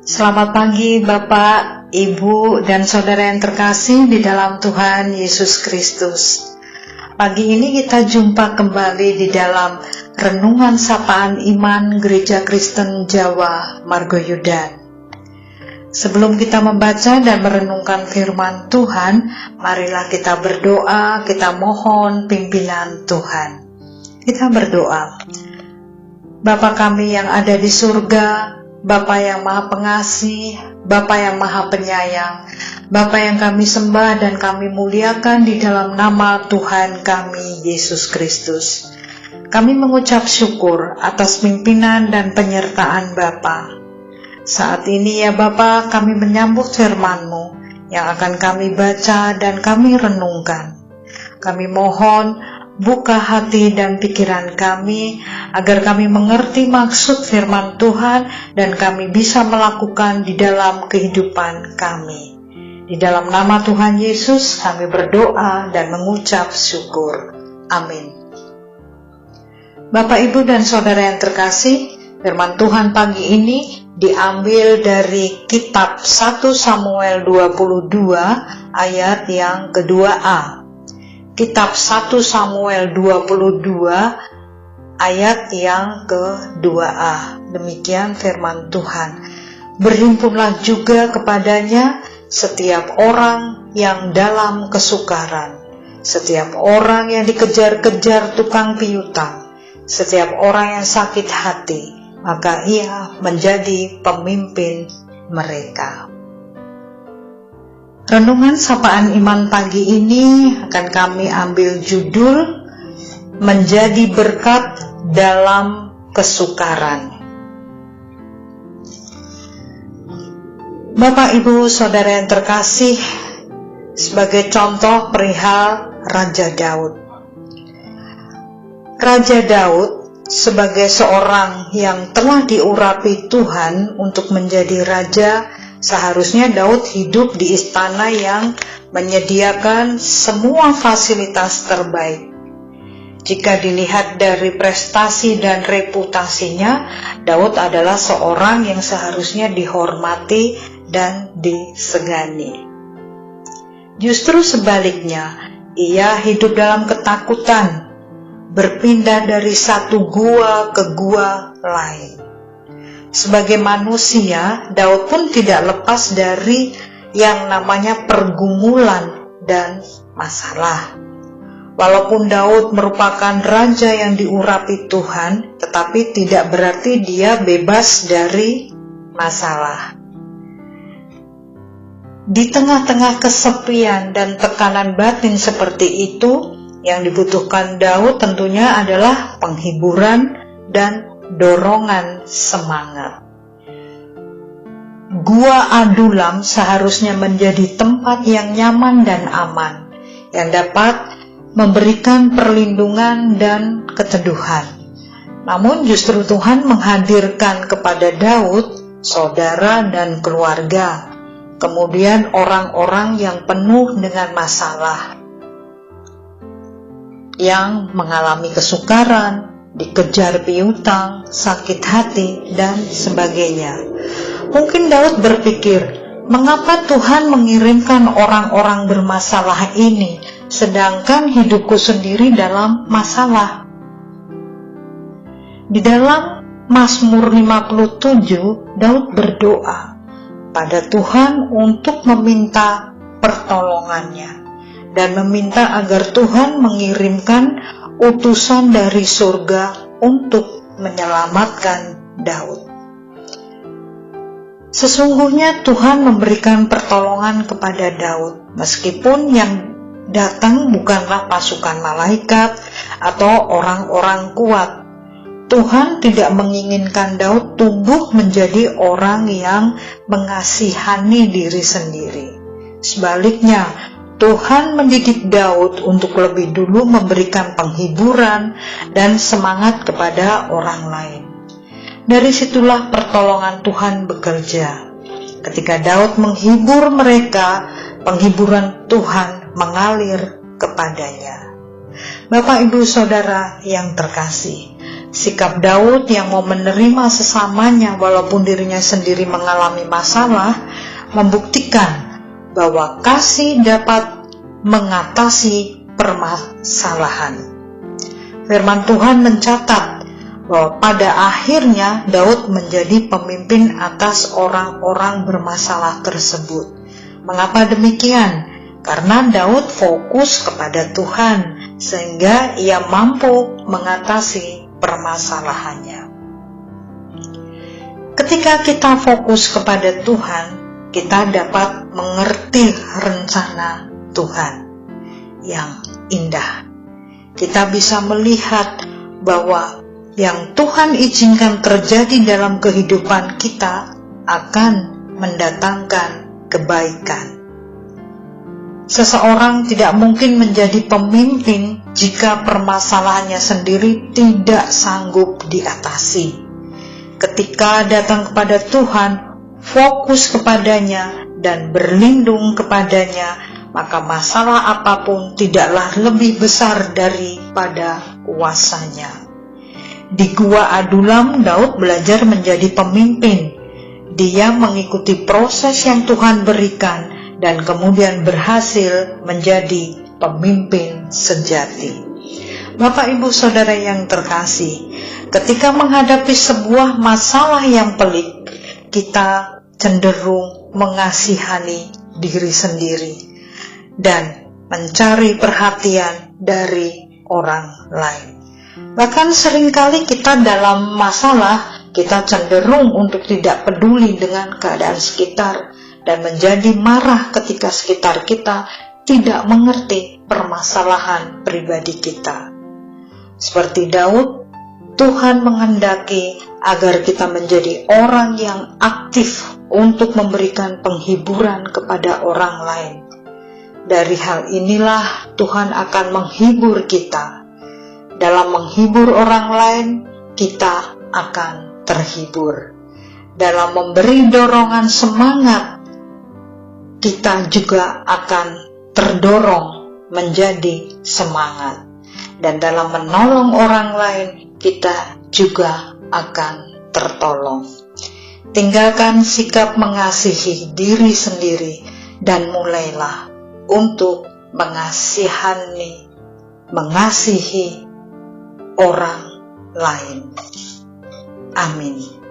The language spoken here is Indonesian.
Selamat pagi Bapak, Ibu, dan Saudara yang terkasih di dalam Tuhan Yesus Kristus. Pagi ini kita jumpa kembali di dalam Renungan Sapaan Iman Gereja Kristen Jawa Margoyudan. Sebelum kita membaca dan merenungkan firman Tuhan, marilah kita berdoa, kita mohon pimpinan Tuhan. Kita berdoa. Bapa kami yang ada di surga, Bapa yang Maha Pengasih, Bapa yang Maha Penyayang, Bapa yang kami sembah dan kami muliakan di dalam nama Tuhan kami, Yesus Kristus. Kami mengucap syukur atas pimpinan dan penyertaan Bapa. Saat ini ya Bapa, kami menyambut firman-Mu yang akan kami baca dan kami renungkan. Kami mohon, buka hati dan pikiran kami, agar kami mengerti maksud firman Tuhan dan kami bisa melakukan di dalam kehidupan kami. Di dalam nama Tuhan Yesus kami berdoa dan mengucap syukur. Amin. Bapak, Ibu, dan Saudara yang terkasih, firman Tuhan pagi ini diambil dari kitab 1 Samuel 22 ayat yang kedua-a. Kitab 1 Samuel 22 ayat yang kedua-a. Demikian firman Tuhan. Berhimpunlah juga kepadanya setiap orang yang dalam kesukaran, setiap orang yang dikejar-kejar tukang piutang, setiap orang yang sakit hati, maka ia menjadi pemimpin mereka. Renungan Sapaan Iman pagi ini akan kami ambil judul Menjadi Berkat dalam Kesukaran. Bapak, Ibu, Saudara yang terkasih, sebagai contoh perihal Raja Daud. Raja Daud sebagai seorang yang telah diurapi Tuhan untuk menjadi raja, seharusnya Daud hidup di istana yang menyediakan semua fasilitas terbaik. Jika dilihat dari prestasi dan reputasinya, Daud adalah seorang yang seharusnya dihormati dan disegani. Justru sebaliknya, ia hidup dalam ketakutan, berpindah dari satu gua ke gua lain. Sebagai manusia, Daud pun tidak lepas dari yang namanya pergumulan dan masalah. Walaupun Daud merupakan raja yang diurapi Tuhan, tetapi tidak berarti dia bebas dari masalah. Di tengah-tengah kesepian dan tekanan batin seperti itu, yang dibutuhkan Daud tentunya adalah penghiburan dan dorongan semangat. Gua Adulam seharusnya menjadi tempat yang nyaman dan aman, yang dapat memberikan perlindungan dan keteduhan. Namun justru Tuhan menghadirkan kepada Daud saudara dan keluarga, kemudian orang-orang yang penuh dengan masalah, yang mengalami kesukaran, dikejar piutang, sakit hati, dan sebagainya. Mungkin Daud berpikir, mengapa Tuhan mengirimkan orang-orang bermasalah ini, sedangkan hidupku sendiri dalam masalah? Di dalam Mazmur 57, Daud berdoa pada Tuhan untuk meminta pertolongannya dan meminta agar Tuhan mengirimkan utusan dari surga untuk menyelamatkan Daud. Sesungguhnya Tuhan memberikan pertolongan kepada Daud, meskipun yang datang bukanlah pasukan malaikat atau orang-orang kuat. Tuhan tidak menginginkan Daud tumbuh menjadi orang yang mengasihani diri sendiri. Sebaliknya, Tuhan mendidik Daud untuk lebih dulu memberikan penghiburan dan semangat kepada orang lain. Dari situlah pertolongan Tuhan bekerja. Ketika Daud menghibur mereka, penghiburan Tuhan mengalir kepadanya. Bapak, Ibu, Saudara yang terkasih, sikap Daud yang mau menerima sesamanya walaupun dirinya sendiri mengalami masalah membuktikan bahwa kasih dapat mengatasi permasalahan. Firman Tuhan mencatat bahwa pada akhirnya Daud menjadi pemimpin atas orang-orang bermasalah tersebut. Mengapa demikian? Karena Daud fokus kepada Tuhan, sehingga ia mampu mengatasi permasalahannya. Ketika kita fokus kepada Tuhan, kita dapat mengerti rencana Tuhan yang indah. Kita bisa melihat bahwa yang Tuhan izinkan terjadi dalam kehidupan kita akan mendatangkan kebaikan. Seseorang tidak mungkin menjadi pemimpin jika permasalahannya sendiri tidak sanggup diatasi. Ketika datang kepada Tuhan, fokus kepadanya dan berlindung kepadanya, maka masalah apapun tidaklah lebih besar daripada kuasanya. Di Gua Adulam, Daud belajar menjadi pemimpin. Dia mengikuti proses yang Tuhan berikan dan kemudian berhasil menjadi pemimpin sejati. Bapak, Ibu, Saudara yang terkasih, ketika menghadapi sebuah masalah yang pelik, kita cenderung mengasihani diri sendiri dan mencari perhatian dari orang lain. Bahkan seringkali kita dalam masalah, kita cenderung untuk tidak peduli dengan keadaan sekitar dan menjadi marah ketika sekitar kita tidak mengerti permasalahan pribadi kita. Seperti Daud, Tuhan menghendaki agar kita menjadi orang yang aktif untuk memberikan penghiburan kepada orang lain. Dari hal inilah Tuhan akan menghibur kita. Dalam menghibur orang lain, kita akan terhibur. Dalam memberi dorongan semangat, kita juga akan terdorong menjadi semangat. Dan dalam menolong orang lain, kita juga akan tertolong. Tinggalkan sikap mengasihi diri sendiri dan mulailah untuk mengasihi orang lain. Amin.